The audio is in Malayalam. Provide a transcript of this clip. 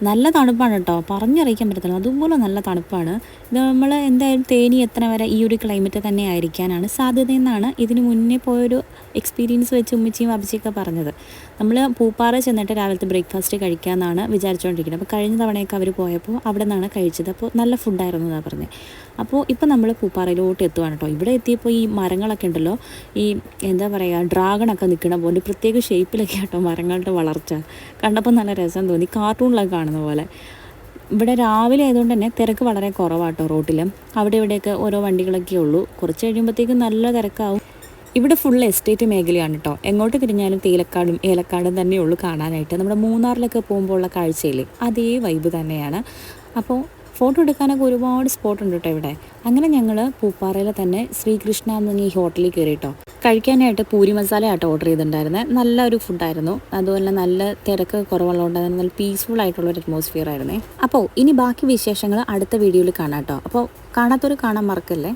നല്ല തണുപ്പാണ് കേട്ടോ, പറഞ്ഞറിയിക്കാൻ പറ്റത്തില്ല, അതുപോലെ നല്ല തണുപ്പാണ്. ഇത് നമ്മൾ എന്തായാലും തേനി എത്ര വരെ ഈ ഒരു ക്ലൈമറ്റ് തന്നെ ആയിരിക്കാനാണ് സാധ്യതയെന്നാണ് ഇതിന് മുന്നേ പോയൊരു എക്സ്പീരിയൻസ് വെച്ച് ഉമ്മച്ചിയും അബിച്ചിയൊക്കെ പറഞ്ഞത്. നമ്മൾ പൂപ്പാറ ചെന്നിട്ട് രാവിലത്തെ ബ്രേക്ക്ഫാസ്റ്റ് കഴിക്കാമെന്നാണ് വിചാരിച്ചുകൊണ്ടിരിക്കുന്നത്. അപ്പോൾ കഴിഞ്ഞ തവണയൊക്കെ അവർ പോയപ്പോൾ അവിടെ നിന്നാണ് കഴിച്ചത്. അപ്പോൾ നല്ല ഫുഡായിരുന്നു എന്നാണ് പറഞ്ഞത്. അപ്പോൾ ഇപ്പോൾ നമ്മൾ പൂപ്പാറയിലോട്ട് എത്തുവാണ് കേട്ടോ. ഇവിടെ എത്തിയപ്പോൾ ഈ മരങ്ങളൊക്കെ ഉണ്ടല്ലോ, ഈ എന്താ പറയുക, ഡ്രാഗണൊക്കെ നിൽക്കണ പോലെ പ്രത്യേക ഷേപ്പിലൊക്കെ ആട്ടോ മരങ്ങളുടെ വളർച്ച. കണ്ടപ്പോൾ നല്ല രസം തോന്നി, കാർട്ടൂണിലൊക്കെ കാണുന്ന പോലെ. ഇവിടെ രാവിലെ ആയതുകൊണ്ട് തന്നെ തിരക്ക് വളരെ കുറവാട്ടോ റോട്ടിൽ. അവിടെ ഇവിടെയൊക്കെ ഓരോ വണ്ടികളൊക്കെ ഉള്ളൂ. കുറച്ച് കഴിയുമ്പോഴത്തേക്കും നല്ല തിരക്കാവും. ഇവിടെ ഫുൾ എസ്റ്റേറ്റ് മേഖലയാണ് കേട്ടോ. എങ്ങോട്ട് തിരിഞ്ഞാലും തേയിലക്കാടും ഏലക്കാടും തന്നെയുള്ളൂ കാണാനായിട്ട്. നമ്മുടെ മൂന്നാറിലൊക്കെ പോകുമ്പോൾ ഉള്ള കാഴ്ചയിൽ അതേ വൈബ് തന്നെയാണ്. അപ്പോൾ ഫോട്ടോ എടുക്കാനൊക്കെ ഒരുപാട് സ്പോട്ട് ഉണ്ട് കേട്ടോ ഇവിടെ. അങ്ങനെ ഞങ്ങൾ പൂപ്പാറയിൽ തന്നെ ശ്രീകൃഷ്ണ എന്ന് പറഞ്ഞ ഈ ഹോട്ടലിൽ കയറി കേട്ടോ. കഴിക്കാനായിട്ട് പൂരി മസാല ആട്ടോ ഓർഡർ ചെയ്തിട്ടുണ്ടായിരുന്നത്. നല്ലൊരു ഫുഡായിരുന്നു. അതുപോലെ നല്ല തിരക്ക് കുറവുള്ളതുകൊണ്ട് തന്നെ നല്ല പീസ്ഫുൾ ആയിട്ടുള്ളൊരു അറ്റ്മോസ്ഫിയർ ആയിരുന്നേ. അപ്പോൾ ഇനി ബാക്കി വിശേഷങ്ങൾ അടുത്ത വീഡിയോയിൽ കാണാം കേട്ടോ. അപ്പോൾ കാണാത്തൊരു കാണാൻ മറക്കല്ലേ.